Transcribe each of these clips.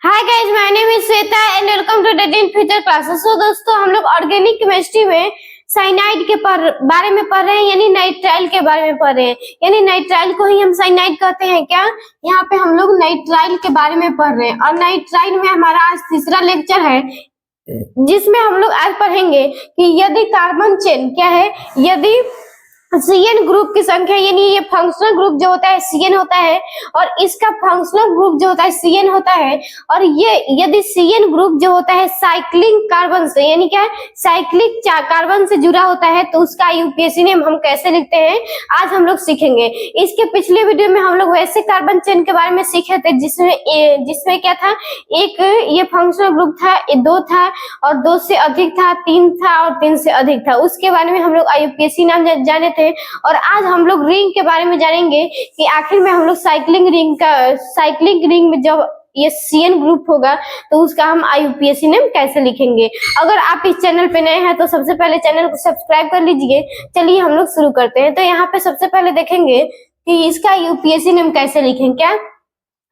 Hi guys, my name is Shweta and welcome to date in future classes. तो दोस्तों, हम लोग ऑर्गेनिक केमिस्ट्री में साइनाइड के बारे में पढ़ रहे हैं, यानी नाइट्राइल के बारे में पढ़ रहे हैं। यानी नाइट्राइल को ही हम साइनाइड कहते हैं क्या? यहाँ पे हम लोग नाइट्राइल के बारे में पढ़ रहे हैं और नाइट्राइल में हमारा आज तीसरा लेक्चर है, जिसमें हम लोग आज पढ़ेंगे कि यदि कार्बन चेन क्या है, यदि सीएन ग्रुप की संख्या, यानी ये फंक्शनल ग्रुप जो होता है सीएन होता है और इसका फंक्शनल ग्रुप जो होता है सीएन होता है। और ये यदि सीएन ग्रुप जो होता है साइक्लिंग कार्बन से, यानी क्या साइक्लिक कार्बन से जुड़ा होता है, तो उसका यूपीएससी नेम हम कैसे लिखते हैं आज हम लोग सीखेंगे। इसके पिछले वीडियो में हम लोग वैसे कार्बन चेन के बारे में सीखे थे जिसमें क्या था, एक ये फंक्शनल ग्रुप था, दो था और दो से अधिक था, तीन था और तीन से अधिक था। उसके बारे में हम लोग यूपीएससी नाम जाने थे। और आज हम लोग रिंग के बारे में जानेंगे कि आखिर में हम लोग साइक्लिंग रिंग में जब ये सीएन ग्रुप होगा तो उसका हम आईयूपीएससी नेम कैसे लिखेंगे। अगर आप इस चैनल पे नए हैं तो सबसे पहले चैनल को सब्सक्राइब कर लीजिए। चलिए हम लोग शुरू करते हैं। तो यहाँ पे सबसे पहले देखेंगे कि इसका यूपीएससी नेम कैसे लिखेंगे। क्या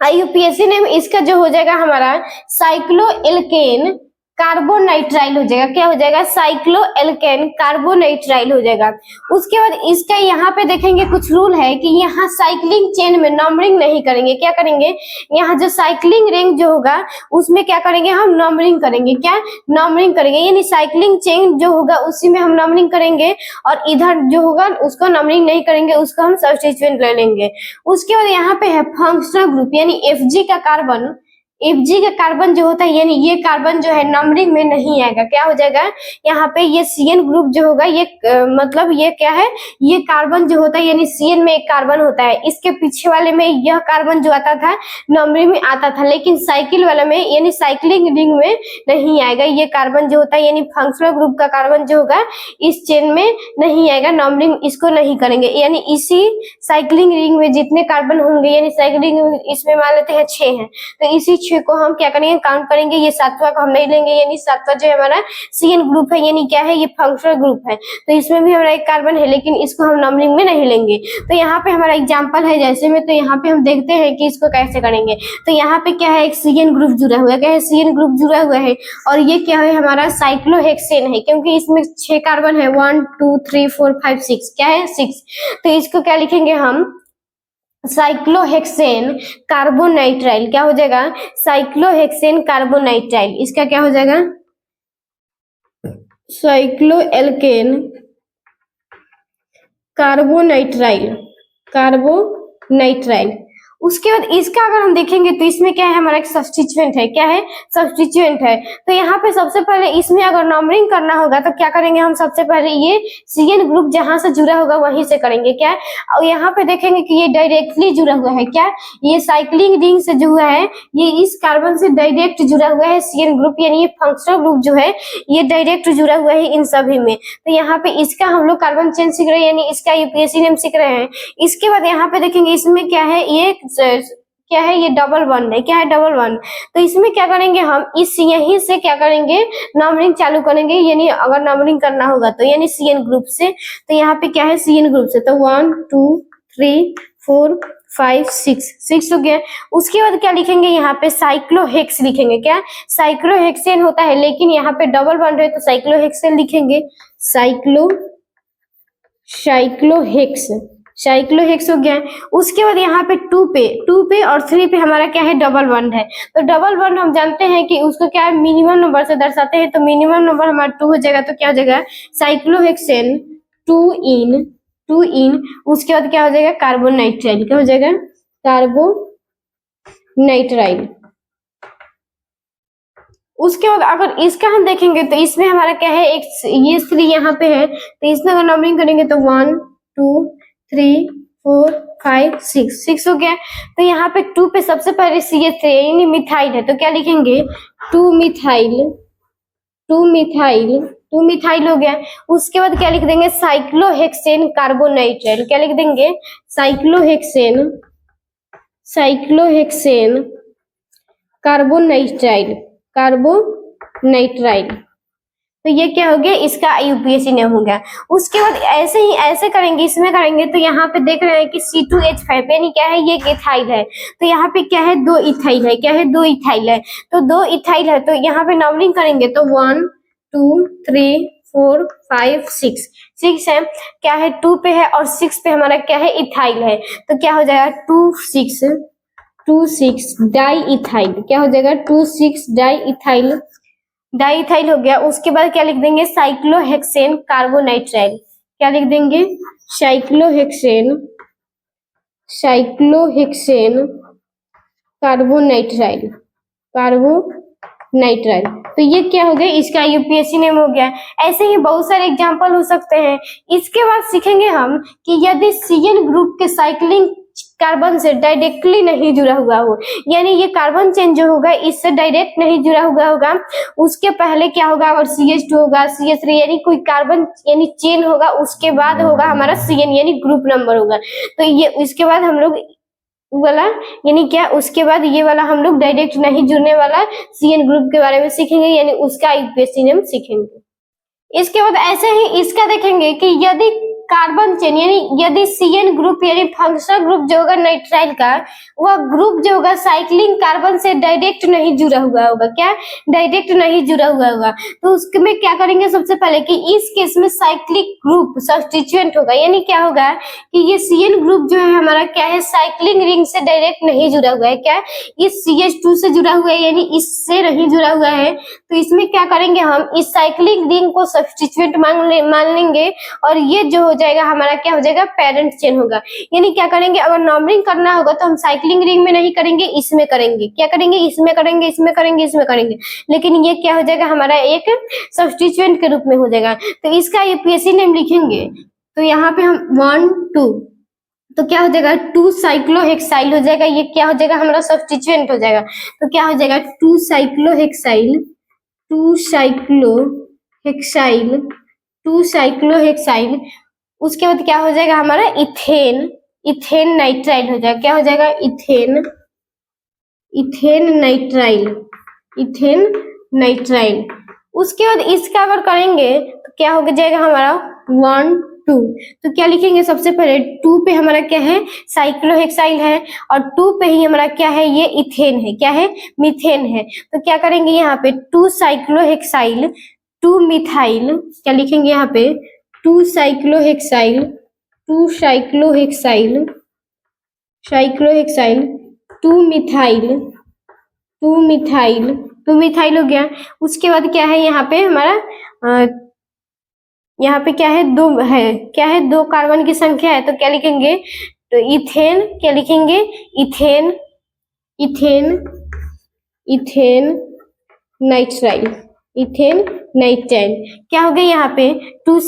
आईयूपीएससी नेम इसका जो हो जाएगा हमारा साइक्लोएल्केन कार्बोनाइट्राइल हो जाएगा। क्या हो जाएगा? साइक्लोएल्केन कार्बोनाइट्राइल हो जाएगा। उसके बाद इसका यहाँ पे देखेंगे कुछ रूल है कि यहाँ साइक्लिंग चेन में नंबरिंग नहीं करेंगे। क्या करेंगे? यहाँ जो साइक्लिंग रिंग जो होगा उसमें क्या करेंगे, हम नंबरिंग करेंगे। क्या नंबरिंग करेंगे? यानी साइक्लिंग चेन जो होगा उसी में हम नंबरिंग करेंगे और इधर जो होगा उसको नंबरिंग नहीं करेंगे, उसको हम सब्स्टिट्यूएंट ले लेंगे। उसके बाद यहाँ पे है फंक्शनल ग्रुप, यानी एफजी का कार्बन, एफजी का कार्बन जो होता है, यानी ये कार्बन जो है नंबरिंग में नहीं आएगा। क्या हो जाएगा? यहाँ पे ये सीएन ग्रुप जो होगा ये मतलब ये क्या है, ये कार्बन जो होता है, यानी सीएन में एक कार्बन होता है, इसके पीछे वाले में यह कार्बन जो आता था नंबरिंग में आता था, लेकिन साइकिल वाले में यानी साइक्लिंग रिंग में नहीं आएगा। ये कार्बन जो होता है यानी फंक्शनल ग्रुप का कार्बन जो होगा इस चेन में नहीं आएगा, नंबरिंग इसको नहीं करेंगे। यानी इसी साइक्लिंग रिंग में जितने कार्बन होंगे, यानी साइक्लिंग इसमें मान लेते हैं 6 हैं, तो इसी 6 को हम क्या करेंगे, काउंट करेंगे। ये सातवां को हम नहीं लेंगे, यानी सातवां जो हमारा सीएन ग्रुप है, यानी क्या है, ये फंक्शनल ग्रुप है, तो इसमें भी हमारा एक कार्बन है, लेकिन इसको हम नंबरिंग में नहीं लेंगे। तो यहाँ पे हमारा एग्जांपल है जैसे में, तो यहाँ पे हम देखते हैं कि इसको कैसे करेंगे। तो यहाँ पे क्या है, एक सीएन ग्रुप जुड़ा हुआ है। क्या है? सीएन ग्रुप जुड़ा हुआ है और ये क्या है, हमारा साइक्लोहेक्सेन है, क्योंकि इसमें 6 कार्बन है, 1 2 3 4 5 6। क्या है? 6। तो इसको क्या लिखेंगे हम, साइक्लोहेक्सेन कार्बोनाइट्राइल। क्या हो जाएगा? Cyclohexane carbonitrile. इसका क्या हो जाएगा? Cycloalkane carbonitrile. उसके बाद इसका अगर हम देखेंगे तो इसमें क्या है, हमारा एक सब्स्टिट्यूएंट है। क्या है? सब्स्टिट्यूएंट है। तो यहाँ पे सबसे पहले इसमें अगर नंबरिंग करना होगा तो क्या करेंगे हम, सबसे पहले ये सीएन ग्रुप जहां से जुड़ा होगा वहीं से करेंगे। क्या? और यहाँ पे देखेंगे कि ये डायरेक्टली जुड़ा हुआ है। क्या? ये साइक्लिंग रिंग से जो हुआ है ये इस कार्बन से डायरेक्ट जुड़ा हुआ है सीएन ग्रुप, यानी ये फंक्शनल ग्रुप जो है ये डायरेक्ट जुड़ा हुआ है इन सभी में। तो यहाँ पे इसका हम लोग कार्बन चेन सीख रहे हैं, यानी इसका यूपीएससी नेम सीख रहे हैं। इसके बाद यहाँ पे देखेंगे इसमें क्या है, ये क्या है, ये डबल बॉन्ड है। क्या है? Double bond. तो इसमें क्या करेंगे हम, इस यहीं से क्या करेंगे, नंबरिंग चालू करेंगे। यानी अगर नंबरिंग करना होगा तो यानी सीएन ग्रुप से, तो यहाँ पे क्या है, सीएन ग्रुप से, तो 1 2 3 4 5 6 हो गया। उसके बाद क्या लिखेंगे, यहाँ पे साइक्लोहेक्स लिखेंगे। क्या? साइक्लोहेक्सेन होता है, लेकिन यहाँ पे डबल बॉन्ड है तो साइक्लोहेक्सेन लिखेंगे। साइक्लोहेक्स हो गया। उसके बाद यहाँ पे 2 पे और 3 पे हमारा क्या है, डबल बॉन्ड है। तो डबल बॉन्ड हम जानते हैं कि उसको क्या है, मिनिमम नंबर से दर्शाते हैं, तो मिनिमम नंबर हमारा 2 हो जाएगा। तो क्या हो जाएगा, साइक्लोहेक्सेन 2 इन। उसके बाद क्या हो जाएगा, कार्बोनाइट्राइल। क्या हो जाएगा? कार्बोनाइट्राइल। उसके बाद अगर इसका हम देखेंगे तो इसमें हमारा क्या है, एक ये 3 यहाँ पे है, तो इसमें अगर नंबरिंग करेंगे तो 1 2 3 4 5 6 हो गया। तो यहाँ पे 2 पे सबसे पहले CH3 यानी मिथाइल है, तो क्या लिखेंगे, 2 मिथाइल हो गया। उसके बाद क्या लिख देंगे, साइक्लोहेक्सेन कार्बोनाइट्राइल। क्या लिख देंगे, साइक्लोहेक्सेन कार्बोनाइट्राइल। तो ये क्या हो गया, इसका यूपीएससी नेम हो गया। उसके बाद ऐसे ही ऐसे करेंगे, इसमें करेंगे तो यहाँ पे देख रहे हैं कि C2H5 यानी क्या है, ये इथाइल है। तो यहाँ पे क्या है, 2 इथाइल है। क्या है, 2 इथाइल है। तो 2 इथाइल है, तो यहाँ पे नंबरिंग करेंगे तो 1 2 3 4 5 6 6 है। क्या है, 2 पे है और 6 पे हमारा क्या है, इथाइल है। तो क्या हो जाएगा 2 6 डाई इथाइल। क्या हो जाएगा, 2 6 डाई इथाइल, डाई इथाइल हो गया। उसके बाद क्या लिख देंगे, साइक्लोहेक्सेन कार्बोनाइट्राइल। क्या लिख देंगे, साइक्लोहेक्सेन कार्बोनाइट्राइल, कार्बोनाइट्राइल। तो ये क्या हो गया, इसका यूपीएससी नेम हो गया। ऐसे ही बहुत सारे एग्जांपल हो सकते हैं। इसके बाद सीखेंगे हम कि यदि CN ग्रुप के साइक्लिंग कार्बन से डायरेक्टली नहीं जुड़ा हुआ हो, यानी ये कार्बन चेन जो होगा इससे डायरेक्ट नहीं जुड़ा हुआ होगा, उसके पहले क्या होगा, अगर CH2 होगा, CH3 यानी कोई कार्बन यानी चेन होगा, उसके बाद होगा हमारा CN यानी ग्रुप नंबर होगा। तो ये इसके बाद हम लोग वाला यानी क्या, उसके बाद ये वाला हम लोग डायरेक्ट नहीं जुड़ने वाला CN ग्रुप के बारे में सीखेंगे, यानी उसका यूपीएससी नेम सीखेंगे। इसके बाद ऐसे ही इसका देखेंगे कि यदि कार्बन चेन यानी यदि CN ग्रुप यानी फंक्शनल ग्रुप जो होगा नाइट्राइल का, वह ग्रुप जो होगा साइक्लिंग कार्बन से डायरेक्ट नहीं जुड़ा हुआ होगा। क्या, डायरेक्ट नहीं जुड़ा हुआ होगा। तो उसमें क्या करेंगे, सबसे पहले कि इस केस में साइक्लिक ग्रुप सब्स्टिट्यूएंट होगा। यानी क्या होगा कि ये CN ग्रुप जो है हमारा क्या है, साइक्लिंग रिंग से डायरेक्ट नहीं जुड़ा हुआ है। क्या, इस CH2 से जुड़ा हुआ है, यानी इससे नहीं जुड़ा हुआ है। तो इसमें क्या करेंगे, हम इस साइक्लिक रिंग को सब्स्टिट्यूएंट मान लेंगे और ये जो हो जाएगा हमारा क्या हो जाएगा, पेरेंट चेन होगा। यानी क्या करेंगे, अगर नंबरिंग करना होगा तो हम साइक्लिंग रिंग में नहीं करेंगे, इसमें करेंगे। क्या करेंगे, इसमें करेंगे, इसमें करेंगे, इसमें करेंगे। लेकिन ये क्या हो जाएगा, हमारा एक सब्स्टिट्यूएंट के रूप में हो जाएगा। तो इसका यूपीएससी नेम लिखेंगे तो यहाँ पे हम 1 2, तो क्या हो जाएगा 2 साइक्लोहेक्साइल हो जाएगा। ये क्या हो जाएगा, हमारा सब्स्टिट्यूएंट हो जाएगा। तो क्या हो जाएगा 2 साइक्लोहेक्साइल, 2 साइक्लोहेक्साइल, 2 साइक्लोहेक्साइल। उसके बाद क्या हो जाएगा, हमारा इथेन नाइट्राइल हो जाएगा। क्या हो जाएगा, इथेन नाइट्राइल। उसके बाद इसका अगर करेंगे तो क्या हो जाएगा हमारा 1 2। तो क्या लिखेंगे, सबसे पहले 2 पे हमारा क्या है, साइक्लोहेक्साइल है और 2 पे ही हमारा क्या है, ये इथेन है। क्या है, मीथेन है। तो क्या करेंगे, यहाँ पे 2 साइक्लोहेक्साइल 2 मिथाइल। क्या लिखेंगे यहाँ पे, 2 साइक्लोहेक्साइल 2 मिथाइल हो गया। उसके बाद क्या है, यहाँ पे हमारा यहाँ पे क्या है, 2 है। क्या है, 2 कार्बन की संख्या है। तो क्या लिखेंगे, तो इथेन। क्या लिखेंगे, इथेन नाइट्राइल, क्या हो गया, यहाँ पे 2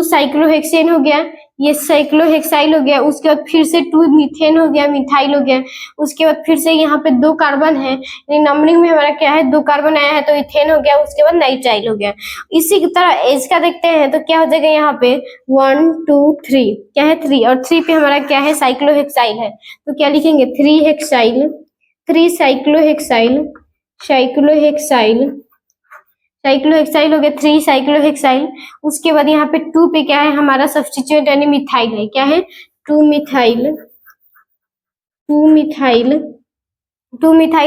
साइक्लोहेक्सेन हो गया, ये साइक्लोहेक्साइल हो गया। उसके बाद फिर से 2 मीथेन हो गया, मिथाइल हो गया। उसके बाद फिर से यहाँ पे 2 कार्बन है, नंबरिंग में हमारा क्या है, 2 कार्बन आया है तो इथेन हो गया। उसके बाद नाइट्राइल हो गया। इसी की तरह इसका देखते हैं तो क्या हो जाएगा, यहाँ पे 1 2 3, क्या है 3, और 3 पे हमारा क्या है, साइक्लोहेक्साइल है। तो क्या लिखेंगे, 3 साइक्लोहेक्साइल हो गया, 3 साइक्लोहेक्साइल। उसके बाद यहाँ पे 2 पे क्या है, हमारा सब्स्टिट्यूएंट यानी मिथाइल है। क्या है, 2 मिथाइल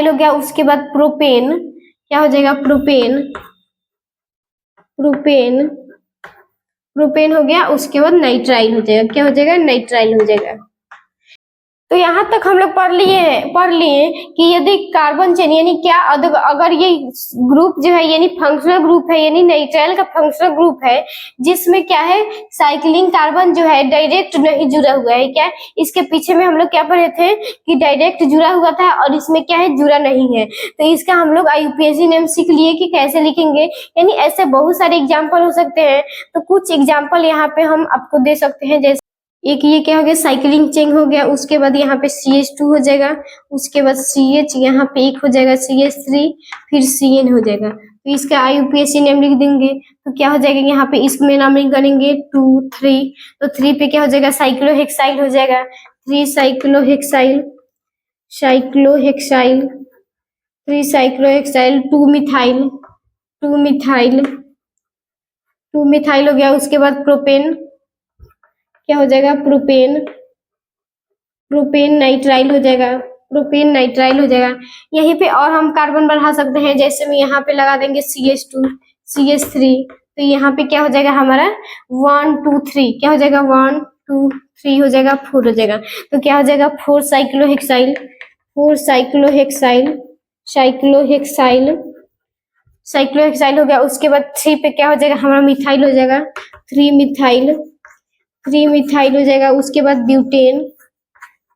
हो गया। उसके बाद प्रोपेन। क्या हो जाएगा, प्रोपेन हो गया। उसके बाद नाइट्राइल हो जाएगा। क्या हो जाएगा, नाइट्राइल हो जाएगा। तो यहाँ तक हम लोग पढ़ लिए कि यदि कार्बन चेन यानी क्या, अगर ये ग्रुप जो है यानी फंक्शनल ग्रुप है, यानी नाइट्राइल का फंक्शनल ग्रुप है, जिसमें क्या है, साइक्लिंग कार्बन जो है डायरेक्ट नहीं जुड़ा हुआ है। क्या, इसके पीछे में हम लोग क्या पढ़े थे कि डायरेक्ट जुड़ा हुआ था और इसमें क्या है, जुड़ा नहीं है। तो इसका हम लोग यूपीएससी नेम सीख लिए कि कैसे लिखेंगे। यानी ऐसे बहुत सारे एग्जाम्पल हो सकते हैं। तो कुछ एग्जाम्पल यहाँ पे हम आपको दे सकते हैं। जैसे एक ये क्या हो गया, साइक्लिंग चेन हो गया। उसके बाद यहाँ पे CH2 हो जाएगा। उसके बाद CH यहाँ पे एक हो जाएगा, CH3, फिर CN हो जाएगा। तो इसका यूपीएससी नेम लिख देंगे। तो क्या हो जाएगा, यहाँ पे इसमें नंबरिंग करेंगे 2 3। तो 3 पे क्या हो जाएगा, साइक्लोहेक्साइल हो जाएगा। 3 साइक्लोहेक्साइल 2 मिथाइल। 2 मिथाइल, 2 मिथाइल हो गया। उसके बाद प्रोपेन, क्या हो जाएगा? प्रोपेन, प्रोपेन नाइट्राइल हो जाएगा, प्रोपेन नाइट्राइल हो जाएगा। यहीं पे और हम कार्बन बढ़ा सकते हैं, जैसे में यहाँ पे लगा देंगे CH2, CH3, तो यहाँ पे क्या हो जाएगा हमारा 1 2 3, क्या हो जाएगा 1 2 3 हो जाएगा, 4 हो जाएगा। तो क्या हो जाएगा 4 साइक्लोहेक्साइल, 4 साइक्लोहेक्साइल, साइक्लोहेक्साइल, साइक्लोहेक्साइल हो गया। उसके बाद 3 पे क्या हो जाएगा हमारा मिथाइल हो जाएगा, 3 मिथाइल, 3 मिथाइल हो जाएगा। उसके बाद ब्यूटेन,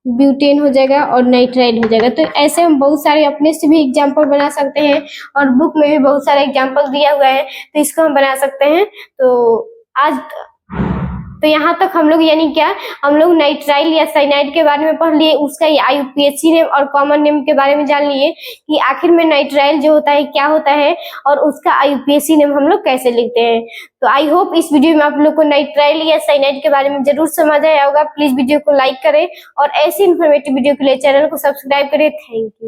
ब्यूटेन हो जाएगा और नाइट्राइल हो जाएगा। तो ऐसे हम बहुत सारे अपने से भी एग्जाम्पल बना सकते हैं और बुक में भी बहुत सारे एग्जाम्पल दिया हुआ है, तो इसको हम बना सकते हैं। तो यहाँ तक हम लोग यानी क्या, हम लोग नाइट्राइल या साइनाइड के बारे में पढ़ लिए, उसका IUPAC नेम और कॉमन नेम के बारे में जान लिए कि आखिर में नाइट्राइल जो होता है क्या होता है और उसका IUPAC नेम हम लोग कैसे लिखते हैं। तो आई होप इस वीडियो में आप लोग को नाइट्राइल या साइनाइड के बारे में जरूर समझ आया होगा। प्लीज वीडियो को लाइक करें और ऐसी इन्फॉर्मेटिव वीडियो के लिए चैनल को सब्सक्राइब करें। Thank you.